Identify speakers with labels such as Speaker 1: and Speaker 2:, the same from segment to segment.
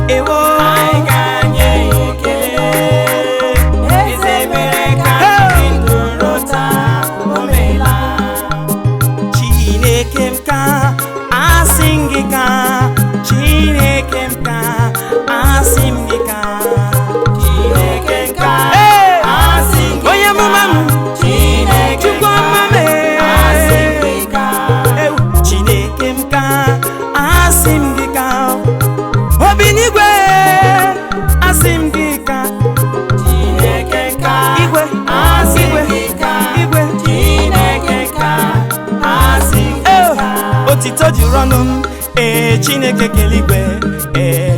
Speaker 1: ewo Chineke m ka asị m gị ka Chineke m ka asị m gị ka Chineke m ka asị m gị ka onye amụma m Chukwu ọma m asị m gị ka Chineke m ka asị m gị ka obi n'igwe asị m gị ka Chineke m ka igwe asị m gị ka igwe Chineke m ka asị m gị ka otito juru ọnụ m Chineke kele igwe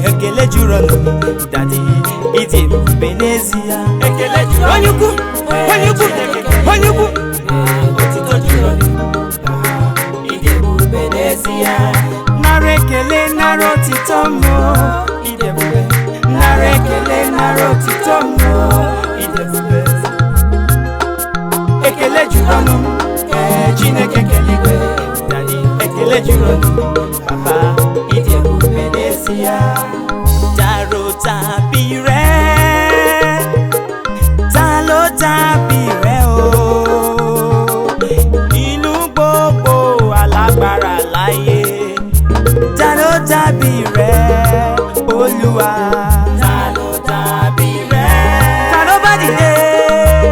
Speaker 1: ekele juru ọnụ m dadi ịdị ebube n'ezie ekele juru onye ukwu onye ukwu onye ukwu otito juru ọnụ ịdị ebube n'ezie nara ekele nara otito m ịdị ebube nara ekele nara otito m ịdị ebube ekele juru ọnụ m Chineke kele igwe dadi ekele juru ọnụ papa ịdị ebube n'ezie daro tabire talo tabire inú gbogbo alágbára láyé talo tabire Olúwa talo tabire talo bá dìde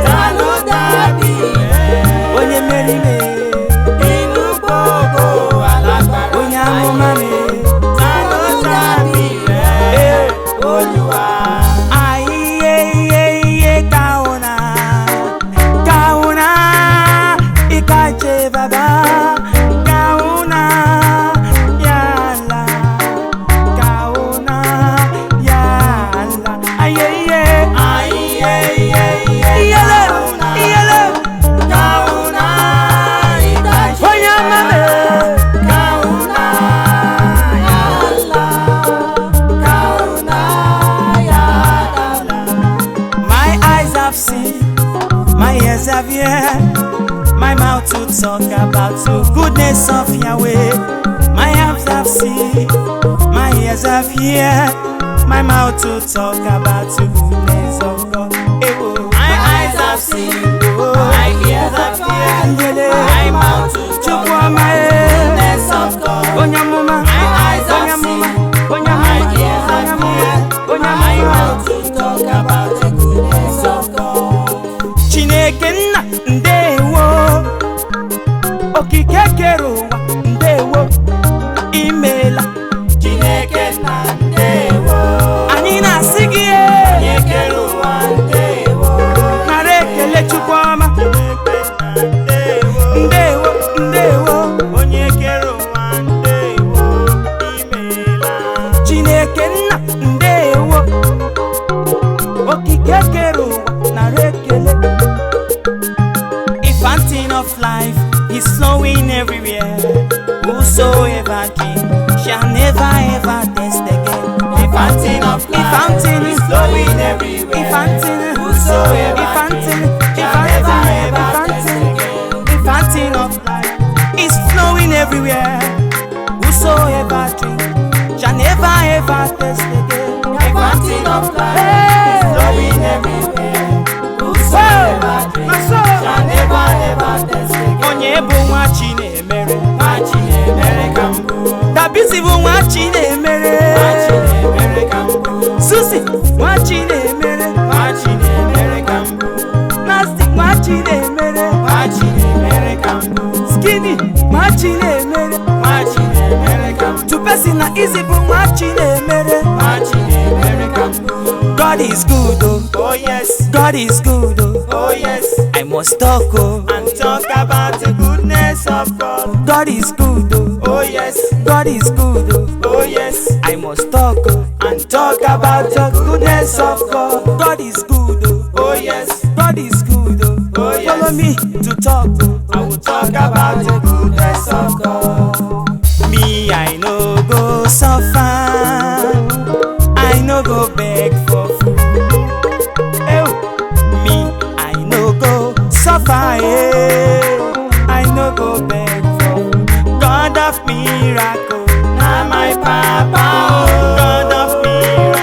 Speaker 1: talo tabire onye mmeri me inú gbogbo alágbára onye amụma me talo tabire Olúwa ayé kauna ikaje baba kauna ya Allah kauna ya Allah ayé iyele kauna ikaje onye amụma kauna ya Allah kauna ya Allah my eyes have seen my ears have heard my mouth to talk about the goodness of Yahweh my hands have seen my ears have heard my mouth to talk about the goodness of God my eyes have seen my ears have heard my mouth to talk about the goodness of God my eyes have seen my ears have heard my mouth to talk about the goodness of God Chineke nna ndewo okike kere ụwa ndewo imela Chineke nna ndewo anyị na-asị gị onye kere ụwa ndewo nara ekele Chukwu ọma ndewo ndewo onye kere ụwa ndewo imela Chineke nna ndewo okike kere ụwa nara ekele fountain of life is flowing everywhere. Whosoever drink shall never ever thirst again. The fountain of life is flowing everywhere. The fountain, whosoever drink shall never ever thirst again. The fountain of life is flowing everywhere. Whosoever drink shall never ever thirst again. The fountain of life is flowing everywhere. Whosoever drink shall never ever thirst again. Onye bụ nwa Chinemere ka mbụ Dabisi bụ nwa Chinemere ka mbụ Susi nwa Chinemere ka mbụ Nasty nwa Chinemere ka mbụ Skinny nwa Chinemere ka mbụ Tupesi na Easy bụ nwa Chinemere ka mbụ God is good oh yes God is good oh yes I must talk and talk about the goodness of God God is good oh yes God is good oh yes I must talk and talk about the goodness of God God is good oh yes God is good oh yes follow me to talk I will talk about the goodness of God me I no go suffer I no go beg for food suffer, I no go beg for God of miracle, now my papa, God of miracle.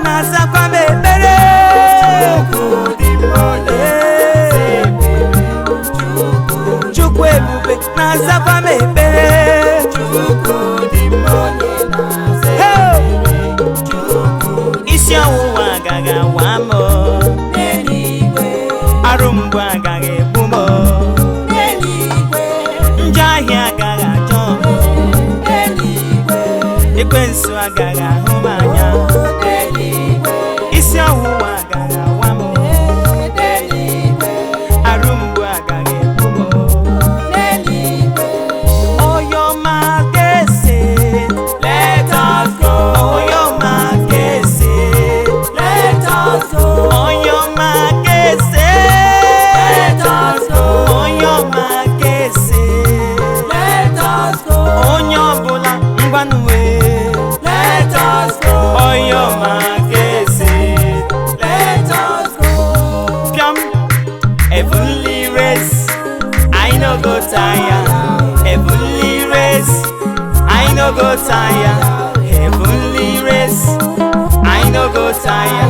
Speaker 1: na-azakwa m ekpere. Chukwu ebube na-azakwa m ekpere. Isi ọwụwa agaghị awa m, arụ mgbu agaghị egbu m, njọ ahịa agaghị ajọ m, ekwensu agaghị ahụ m anya. Isi ọwụwa agaghị awa m, arụ mgbu agaghị egbu m. Oyoma ga-ese, let us go. Oyoma ga-ese, let us go. Oyoma ga-ese, let us go. Oyoma ga-ese, let us go. Onye ọbụla ngwanụwe, let us go. Oyoma ga-ese, let us go. Piam, heavenly race, I no go tire. Heavenly race, I no go tire. Heavenly race, I no go tire.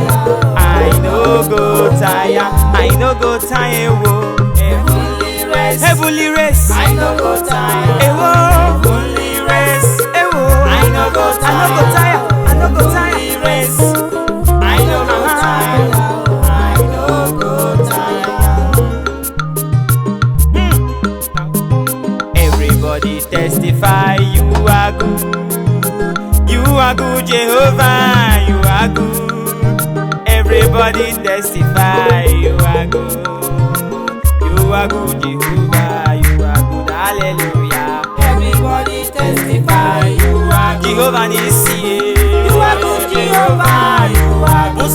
Speaker 1: I no go tire. I no go tire. Whoa. Heavenly race, heavenly race, I no go tire. Ewo, heavenly race, ewo, I no go tire. I no go tire. I no go tire. Heavenly race, I no go tire. I no go tire. Everybody testify, you are good. You are good, Jehovah, you are good. Everybody testify, you are good. You are good, Jehovah, you are good. Hallelujah. Everybody testify, you are good. Jehovah Nissi, you are good, Jehovah, you are good.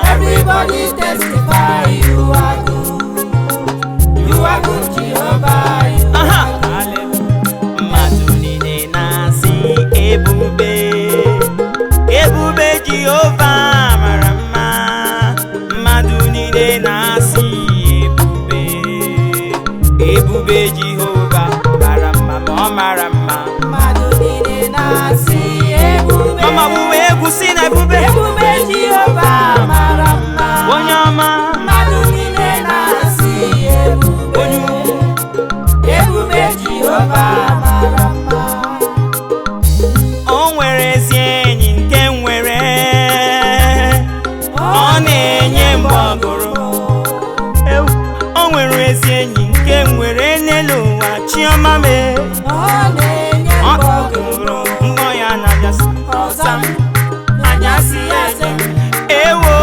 Speaker 1: Everybody testify, you are good. You are good, Jehovah, you are good. Ebube, ebube Jehovah mara mma. Mmadụ niile na-asị ebube, ebube Jehovah mara mma, ma ọ mara mma. Mmadụ niile na-asị ebube, mama wuwe egwu si na ebube, ebube Jehovah mara mma. Onye ọma, mmadụ niile na-asị ebube, ebube Jehovah mara mma. O nwere ezi enyi nke nwere n'elu ụwa, chiọma me. Ọ gụrụ mgbọ ya na-anyasị ọza m, anyasị eze m. Ewo,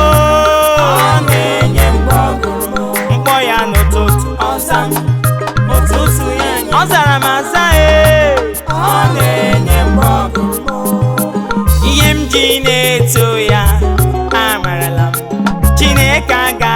Speaker 1: ọ na-enye mgbọ gụrụ mgbọ ya n'ụtụtụ, ọza m ụtụtụ ya nye. Ọ zara m aza, ọ na-enye mgbọ gụrụ ihe m ji na-eto ya amarala m. Chineke aga